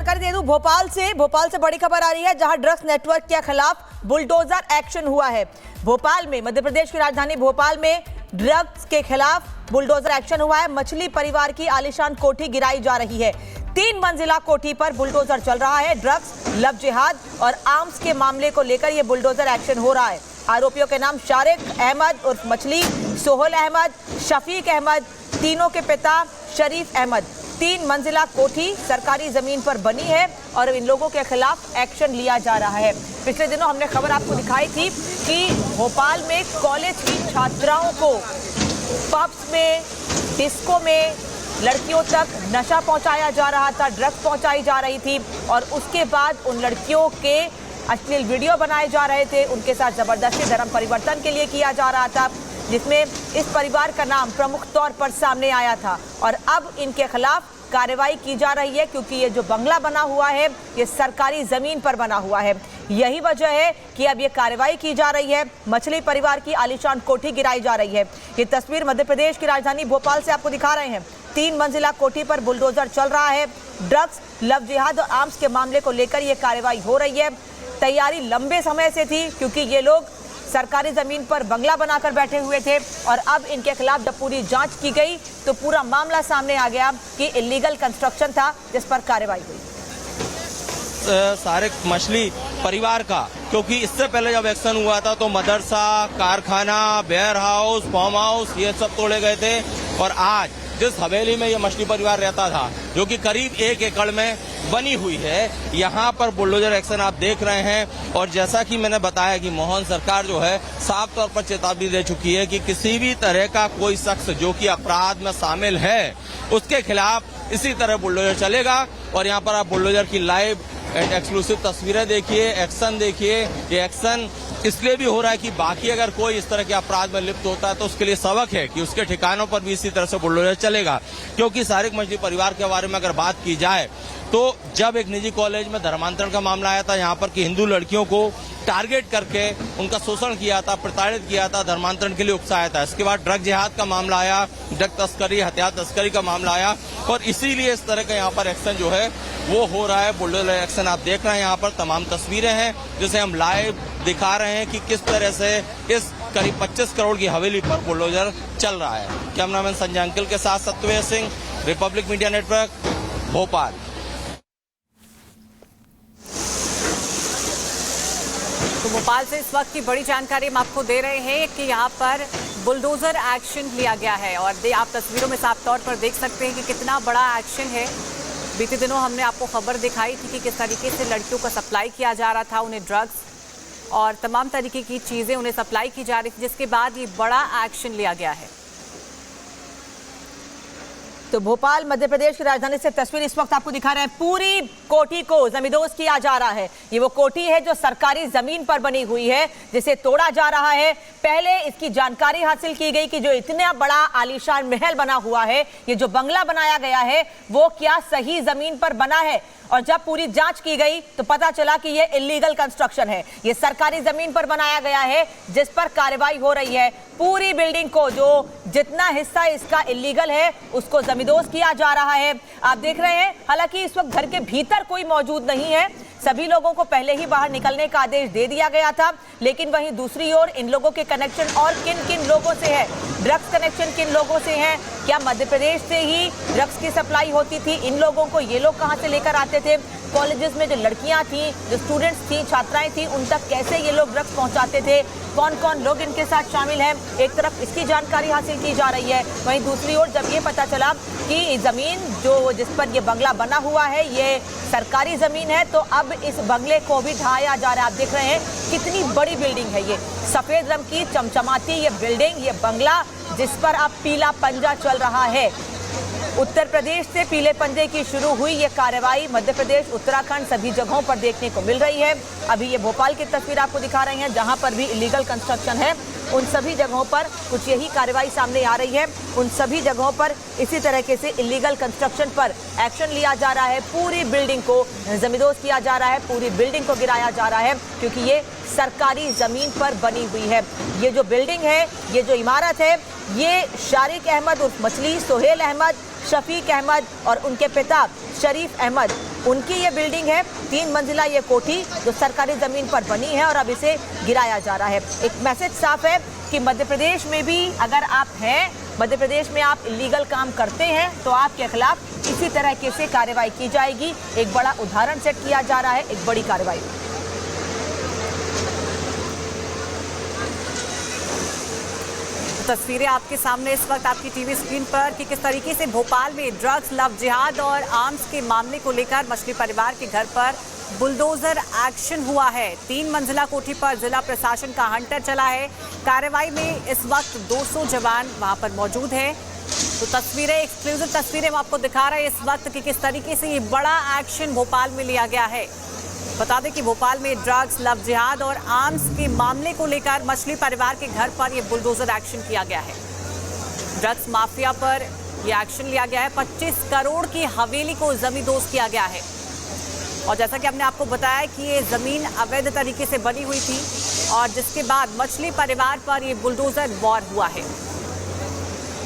जानकारी दे दूं भोपाल से बड़ी खबर आ रही है, जहां ड्रग्स नेटवर्क के खिलाफ बुलडोजर एक्शन हुआ है। भोपाल में, मध्य प्रदेश की राजधानी भोपाल में ड्रग्स के खिलाफ बुलडोजर एक्शन हुआ है। मछली परिवार की आलीशान कोठी गिराई जा रही है। 3 मंजिला कोठी पर बुलडोजर चल रहा है। ड्रग्स, लव जिहाद और आर्म्स के मामले को लेकर यह बुलडोजर एक्शन हो रहा है। आरोपियों के नाम शारिक अहमद उर्फ मछली, सोहेल अहमद, शफीक अहमद, तीनों के पिता शरीफ अहमद। 3 मंजिला कोठी सरकारी जमीन पर बनी है और इन लोगों के खिलाफ एक्शन लिया जा रहा है। पिछले दिनों हमने खबर आपको दिखाई थी कि भोपाल में कॉलेज की छात्राओं को पब्स में, डिस्को में लड़कियों तक नशा पहुंचाया जा रहा था, ड्रग्स पहुंचाई जा रही थी और उसके बाद उन लड़कियों के अश्लील वीडियो बनाए जा रहे थे। उनके साथ जबरदस्ती धर्म परिवर्तन के लिए किया जा रहा था, जिसमें इस परिवार का नाम प्रमुख तौर पर सामने आया था और अब इनके खिलाफ कार्रवाई की जा रही है, क्योंकि ये जो बंगला बना हुआ है ये सरकारी जमीन पर बना हुआ है। यही वजह है कि अब ये कार्रवाई की जा रही है। मछली परिवार की आलीशान कोठी गिराई जा रही है। ये तस्वीर मध्य प्रदेश की राजधानी भोपाल से आपको दिखा रहे हैं। 3 मंजिला कोठी पर बुलडोजर चल रहा है। ड्रग्स, लव जिहाद और आर्म्स के मामले को लेकर ये कार्रवाई हो रही है। तैयारी लंबे समय से थी, क्योंकि ये लोग सरकारी जमीन पर बंगला बनाकर बैठे हुए थे और अब इनके खिलाफ जब पूरी जांच की गई तो पूरा मामला सामने आ गया कि इलीगल कंस्ट्रक्शन था, जिस पर कार्रवाई हुई। सारे मछली परिवार का, क्योंकि इससे पहले जब एक्शन हुआ था तो मदरसा, कारखाना, वेयर हाउस, फार्म हाउस ये सब तोड़े गए थे और आज जिस हवेली में ये मछली परिवार रहता था, जो कि करीब 1 एकड़ में बनी हुई है, यहाँ पर बुलडोजर एक्शन आप देख रहे हैं। और जैसा कि मैंने बताया कि मोहन सरकार जो है साफ तौर पर चेतावनी दे चुकी है कि किसी भी तरह का कोई शख्स जो कि अपराध में शामिल है उसके खिलाफ इसी तरह बुलडोजर चलेगा। और यहाँ पर आप बुलडोजर की लाइव एक्सक्लूसिव तस्वीरें देखिए, एक्शन देखिए। ये एक्शन इसलिए भी हो रहा है कि बाकी अगर कोई इस तरह के अपराध में लिप्त होता है तो उसके लिए सबक है कि उसके ठिकानों पर भी इसी तरह से बुलडोजर चलेगा। क्योंकि सारिक मछली परिवार के बारे में अगर बात की जाए तो जब एक निजी कॉलेज में धर्मांतरण का मामला आया था, यहाँ पर की हिंदू लड़कियों को टारगेट करके उनका शोषण किया था, प्रताड़ित किया था, धर्मांतरण के लिए उकसाया था। इसके बाद ड्रग जिहाद का मामला आया, ड्रग तस्करी, हथियार तस्करी का मामला आया और इसीलिए इस तरह का यहाँ पर एक्शन जो है वो हो रहा है। बुलडोजर एक्शन आप देख रहे हैं, यहाँ पर तमाम तस्वीरें हैं जिसे हम लाइव दिखा रहे हैं कि किस तरह से इस करीब 25 करोड़ की हवेली पर बुलडोजर चल रहा है। कैमरामैन संजय अंकिल के साथ Satyaved Singh, republic media network, Bhopal. तो भोपाल से इस वक्त की बड़ी जानकारी हम आपको दे रहे हैं कि यहाँ पर बुलडोजर एक्शन लिया गया है और आप तस्वीरों में साफ तौर पर देख सकते हैं कि कितना बड़ा एक्शन है। बीते दिनों हमने आपको खबर दिखाई थी कि किस तरीके से लड़कियों का सप्लाई किया जा रहा था, उन्हें ड्रग्स और तमाम तरीके की चीज़ें उन्हें सप्लाई की जा रही थी, जिसके बाद ये बड़ा एक्शन लिया गया है। तो भोपाल मध्य प्रदेश की राजधानी से तस्वीर इस वक्त आपको दिखा रहे हैं। पूरी कोठी को जमींदोज किया जा रहा है। ये वो कोठी है जो सरकारी जमीन पर बनी हुई है, जिसे तोड़ा जा रहा है। पहले इसकी जानकारी हासिल की गई कि जो इतना बड़ा आलीशान महल बना हुआ है, ये जो बंगला बनाया गया है, वो क्या सही जमीन पर बना है। और जब पूरी जांच की गई तो पता चला कि ये इलीगल कंस्ट्रक्शन है, ये सरकारी जमीन पर बनाया गया है, जिस पर कार्रवाई हो रही है। पूरी बिल्डिंग को, जो जितना हिस्सा इसका इलीगल है, उसको जमींदोज किया जा रहा है। आप देख रहे हैं, हालांकि इस वक्त घर के भीतर कोई मौजूद नहीं है, सभी लोगों को पहले ही बाहर निकलने का आदेश दे दिया गया था। लेकिन वहीं दूसरी ओर इन लोगों के कनेक्शन और किन किन लोगों से है, ड्रग्स कनेक्शन किन लोगों से हैं, क्या मध्य प्रदेश से ही ड्रग्स की सप्लाई होती थी, इन लोगों को ये लोग कहां से लेकर आते थे, कॉलेजेस में जो लड़कियां थी, जो स्टूडेंट्स थी, छात्राएं थी, उन तक कैसे ये लोग ड्रग्स पहुंचाते थे, कौन कौन लोग इनके साथ शामिल हैं। एक तरफ इसकी जानकारी हासिल की जा रही है, वहीं दूसरी ओर जब ये पता चला कि जमीन जो जिस पर ये बंगला बना हुआ है ये सरकारी जमीन है, तो अब इस बंगले को भी ढाया जा रहा है। आप देख रहे हैं कितनी बड़ी बिल्डिंग है, ये सफेद रंग की चमचमाती ये बिल्डिंग, ये बंगला, जिस पर अब पीला पंजा चल रहा है। उत्तर प्रदेश से पीले पंजे की शुरू हुई ये कार्रवाई मध्य प्रदेश, उत्तराखंड, सभी जगहों पर देखने को मिल रही है। अभी ये भोपाल की तस्वीर आपको दिखा रहे हैं, जहां पर भी इलीगल कंस्ट्रक्शन है, उन सभी जगहों पर कुछ यही कार्रवाई सामने आ रही है। उन सभी जगहों पर इसी तरीके से इलीगल कंस्ट्रक्शन पर एक्शन लिया जा रहा है। पूरी बिल्डिंग को जमींदोज किया जा रहा है, पूरी बिल्डिंग को गिराया जा रहा है, क्योंकि ये सरकारी जमीन पर बनी हुई है। ये जो बिल्डिंग है, ये जो इमारत है, ये शारिक अहमद उर्फ मछली, सोहेल अहमद, शफीक अहमद और उनके पिता शरीफ अहमद उनकी ये बिल्डिंग है, 3 मंजिला ये कोठी जो सरकारी जमीन पर बनी है और अब इसे गिराया जा रहा है। एक मैसेज साफ है कि मध्य प्रदेश में भी अगर आप हैं, मध्य प्रदेश में आप इलीगल काम करते हैं तो आपके खिलाफ इसी तरह से कार्रवाई की जाएगी। एक बड़ा उदाहरण सेट किया जा रहा है, एक बड़ी कार्रवाई। तस्वीरें आपके सामने इस वक्त आपकी टीवी स्क्रीन पर कि किस तरीके से भोपाल में ड्रग्स, लव जिहाद और आर्म्स के मामले को लेकर मछली परिवार के घर पर बुलडोजर एक्शन हुआ है। 3 मंजिला कोठी पर जिला प्रशासन का हंटर चला है। कार्रवाई में इस वक्त 200 जवान वहां पर मौजूद है। तो तस्वीरें, एक्सक्लूसिव तस्वीरें हम आपको दिखा रहे हैं इस वक्त कि किस तरीके से ये बड़ा एक्शन भोपाल में लिया गया है। बता दें कि भोपाल में ड्रग्स, लव जिहाद और आर्म्स के मामले को लेकर मछली परिवार के घर पर यह बुलडोजर एक्शन किया गया है। ड्रग्स माफिया पर यह एक्शन लिया गया है। 25 करोड़ की हवेली को जमींदोज किया गया है और जैसा कि हमने आपको बताया कि ये जमीन अवैध तरीके से बनी हुई थी और जिसके बाद मछली परिवार पर यह बुलडोजर वार हुआ है।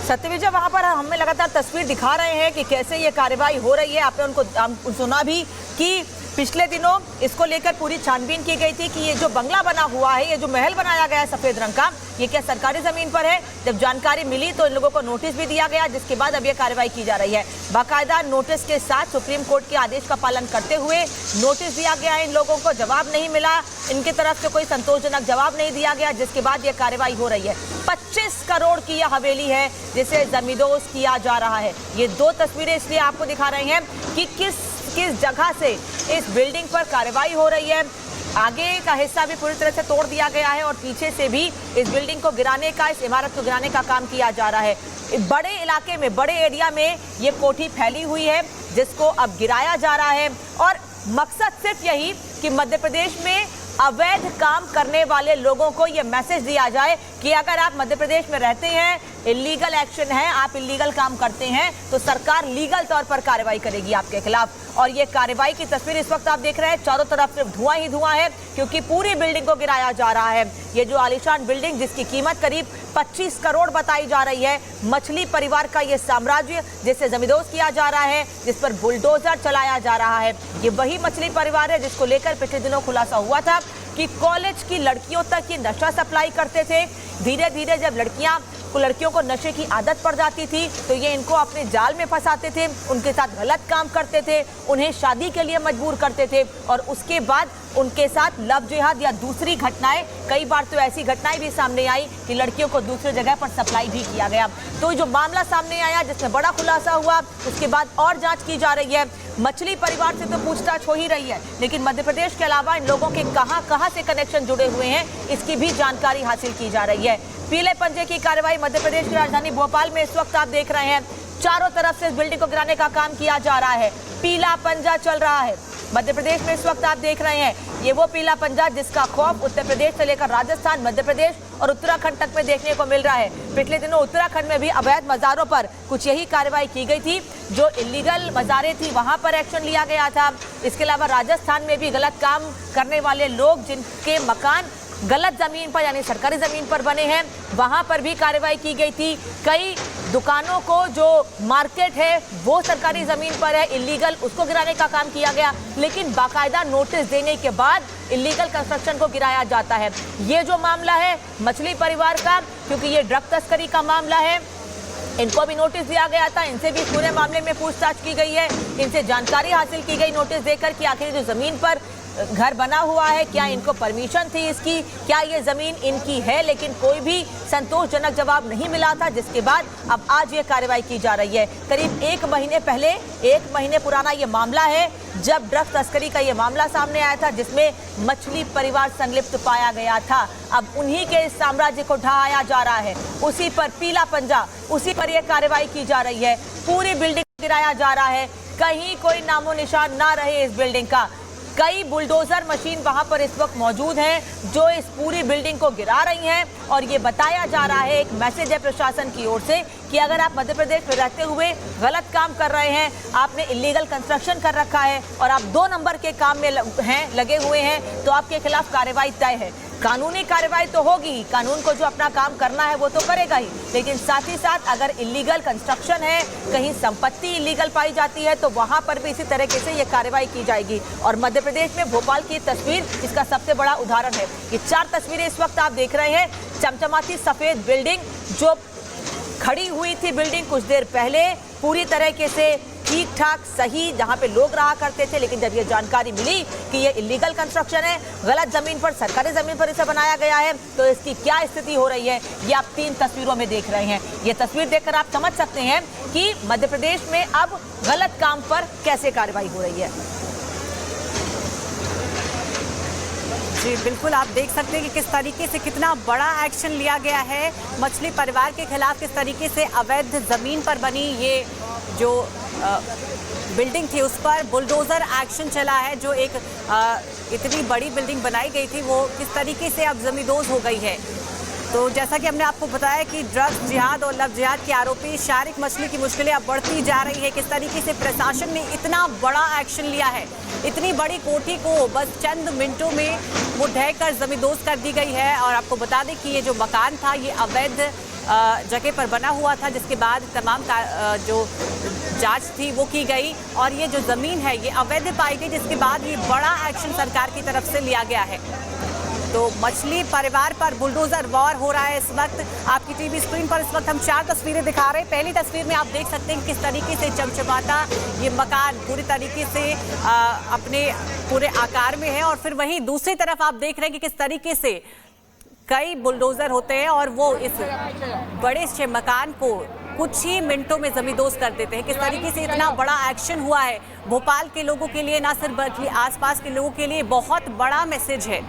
सत्यविजय, वहां पर हमें लगातार तस्वीर दिखा रहे हैं कि कैसे ये कार्रवाई हो रही है। आपने उनको सुना भी कि पिछले दिनों इसको लेकर पूरी छानबीन की गई थी कि ये जो बंगला बना हुआ है, ये जो महल बनाया गया है सफेद रंग का, ये क्या सरकारी जमीन पर है। जब जानकारी मिली तो इन लोगों को नोटिस भी दिया गया, जिसके बाद अब ये कार्रवाई की जा रही है। बाकायदा नोटिस के साथ सुप्रीम कोर्ट के आदेश का पालन करते हुए नोटिस दिया गया है। इन लोगों को जवाब नहीं मिला, इनकी तरफ से कोई संतोषजनक जवाब नहीं दिया गया, जिसके बाद ये कार्रवाई हो रही है। 25 करोड़ की यह हवेली है जिसे जमींदोज किया जा रहा है। ये 2 तस्वीरें इसलिए आपको दिखा रहे हैं कि किस जगह से इस बिल्डिंग पर कार्रवाई हो रही है। आगे का हिस्सा भी पूरी तरह से तोड़ दिया गया है और पीछे से भी इस बिल्डिंग को गिराने का, इस इमारत को गिराने का काम किया जा रहा है। बड़े इलाके में, बड़े एरिया में ये कोठी फैली हुई है जिसको अब गिराया जा रहा है और मकसद सिर्फ यही कि मध्य प्रदेश में अवैध काम करने वाले लोगों को ये मैसेज दिया जाए कि अगर आप मध्य प्रदेश में रहते हैं, इलीगल एक्शन है, आप इलीगल काम करते हैं तो सरकार लीगल तौर पर कार्रवाई करेगी आपके खिलाफ। और ये कार्रवाई की तस्वीर इस वक्त आप देख रहे हैं, चारों तरफ सिर्फ धुआं ही धुआं है क्योंकि पूरी बिल्डिंग को गिराया जा रहा है। ये जो आलीशान बिल्डिंग जिसकी कीमत करीब 25 करोड़ बताई जा रही है, मछली परिवार का ये साम्राज्य जिसे जमींदोज किया जा रहा है, जिस पर बुलडोजर चलाया जा रहा है, ये वही मछली परिवार है जिसको लेकर पिछले दिनों खुलासा हुआ था कि कॉलेज की लड़कियों तक ये नशा सप्लाई करते थे। धीरे धीरे जब लड़कियों को नशे की आदत पड़ जाती थी तो ये इनको अपने जाल में फंसाते थे, उनके साथ गलत काम करते थे, उन्हें शादी के लिए मजबूर करते थे और उसके बाद उनके साथ लव जिहाद या दूसरी घटनाएं, कई बार तो ऐसी घटनाएं भी सामने आई कि लड़कियों को दूसरी जगह पर सप्लाई भी किया गया। तो जो मामला सामने आया जिसमें बड़ा खुलासा हुआ, उसके बाद और जांच की जा रही है। मछली परिवार से तो पूछताछ हो ही रही है, लेकिन मध्य प्रदेश के अलावा इन लोगों के कहां से कनेक्शन जुड़े हुए हैं इसकी भी जानकारी हासिल की जा रही है। पीले पंजे की कार्रवाई मध्य प्रदेश की राजधानी भोपाल में इस वक्त आप देख रहे हैं, चारों तरफ से इस बिल्डिंग को गिराने का काम किया जा रहा है। पीला पंजा चल रहा है मध्य प्रदेश में इस वक्त आप देख रहे हैं। ये वो पीला पंजा जिसका खौफ उत्तर प्रदेश से लेकर राजस्थान, मध्य प्रदेश और उत्तराखंड तक में देखने को मिल रहा है। पिछले दिनों उत्तराखंड में भी अवैध मज़ारों पर कुछ यही कार्रवाई की गई थी। जो इलीगल मज़ारें थी वहां पर एक्शन लिया गया था। इसके अलावा राजस्थान में भी गलत काम करने वाले लोग जिनके मकान गलत जमीन पर यानी सरकारी जमीन पर बने हैं, वहां पर भी कार्रवाई की गई थी। कई दुकानों को जो मार्केट है वो सरकारी जमीन पर है, इलीगल, उसको गिराने का काम किया गया, लेकिन बाकायदा नोटिस देने के बाद इलीगल कंस्ट्रक्शन को गिराया जाता है। ये जो मामला है मछली परिवार का, क्योंकि ये ड्रग तस्करी का मामला है, इनको भी नोटिस दिया गया था, इनसे भी पूरे मामले में पूछताछ की गई है, इनसे जानकारी हासिल की गई नोटिस देकर कि आखिर जो जमीन पर घर बना हुआ है क्या इनको परमिशन थी इसकी, क्या ये जमीन इनकी है, लेकिन कोई भी संतोषजनक जवाब नहीं मिला था। जिसके बाद अब आज ये कार्रवाई की जा रही है। करीब 1 महीने पहले, 1 महीने पुराना ये मामला है जब ड्रग तस्करी का ये मामला सामने आया था जिसमें मछली परिवार संलिप्त पाया गया था। अब उन्हीं के इस साम्राज्य को ढहाया जा रहा है, उसी पर पीला पंजा, उसी पर यह कार्रवाई की जा रही है। पूरी बिल्डिंग गिराया जा रहा है, कहीं कोई नामो निशान ना रहे इस बिल्डिंग का। कई बुलडोजर मशीन वहां पर इस वक्त मौजूद हैं जो इस पूरी बिल्डिंग को गिरा रही हैं और ये बताया जा रहा है, एक मैसेज है प्रशासन की ओर से कि अगर आप मध्य प्रदेश में रहते हुए गलत काम कर रहे हैं, आपने इलीगल कंस्ट्रक्शन कर रखा है और आप 2 नंबर के काम में लगे हुए हैं तो आपके खिलाफ कार्रवाई तय है। कानूनी कार्रवाई तो होगी, कानून को जो अपना काम करना है वो तो करेगा ही, लेकिन साथ ही साथ अगर इलीगल कंस्ट्रक्शन है, कहीं संपत्ति इलीगल पाई जाती है तो वहां पर भी इसी तरीके से ये कार्रवाई की जाएगी। और मध्य प्रदेश में भोपाल की तस्वीर इसका सबसे बड़ा उदाहरण है। ये 4 तस्वीरें इस वक्त आप देख रहे हैं। चमचमाती सफेद बिल्डिंग जो खड़ी हुई थी बिल्डिंग कुछ देर पहले, पूरी तरीके से ठीक ठाक सही जहां पे लोग रहा करते थे, लेकिन जब ये जानकारी मिली कि ये इलीगल कंस्ट्रक्शन है, गलत जमीन पर, सरकारी जमीन पर इसे बनाया गया है, तो इसकी क्या स्थिति हो रही है ये आप 3 तस्वीरों में देख रहे हैं। ये तस्वीर देखकर आप समझ सकते हैं कि मध्य प्रदेश में अब गलत काम पर कैसे कार्रवाई हो रही है। जी बिल्कुल, आप देख सकते हैं कि किस तरीके से कितना बड़ा एक्शन लिया गया है मछली परिवार के खिलाफ। किस तरीके से अवैध जमीन पर बनी ये जो बिल्डिंग थी उस पर बुलडोजर एक्शन चला है। जो एक इतनी बड़ी बिल्डिंग बनाई गई थी वो किस तरीके से अब जमींदोज हो गई है। तो जैसा कि हमने आपको बताया कि ड्रग्स जिहाद और लव जिहाद के आरोपी शारिक मछली की मुश्किलें अब बढ़ती जा रही है। किस तरीके से प्रशासन ने इतना बड़ा एक्शन लिया है, इतनी बड़ी कोठी को बस चंद मिनटों में वो ढहकर जमींदोज कर दी गई है। और आपको बता दें कि ये जो मकान था ये अवैध जगह पर बना हुआ था, जिसके बाद तमाम जो जांच थी वो की गई और ये जो ज़मीन है ये अवैध पाई गई, जिसके बाद ये बड़ा एक्शन सरकार की तरफ से लिया गया है। तो मछली परिवार पर बुलडोजर वॉर हो रहा है इस वक्त। आपकी टीवी स्क्रीन पर इस वक्त हम 4 तस्वीरें दिखा रहे हैं। पहली तस्वीर में आप देख सकते हैं किस तरीके से चमचमाता ये मकान पूरी तरीके से अपने पूरे आकार में है, और फिर वहीं दूसरी तरफ आप देख रहे हैं कि किस तरीके से कई बुलडोजर होते हैं और वो इस बड़े से मकान को कुछ ही मिनटों में जमींदोज कर देते हैं। किस तरीके से इतना बड़ा एक्शन हुआ है भोपाल के लोगों के लिए, ना सिर्फ बल्कि आसपास के लोगों के लिए बहुत बड़ा मैसेज है।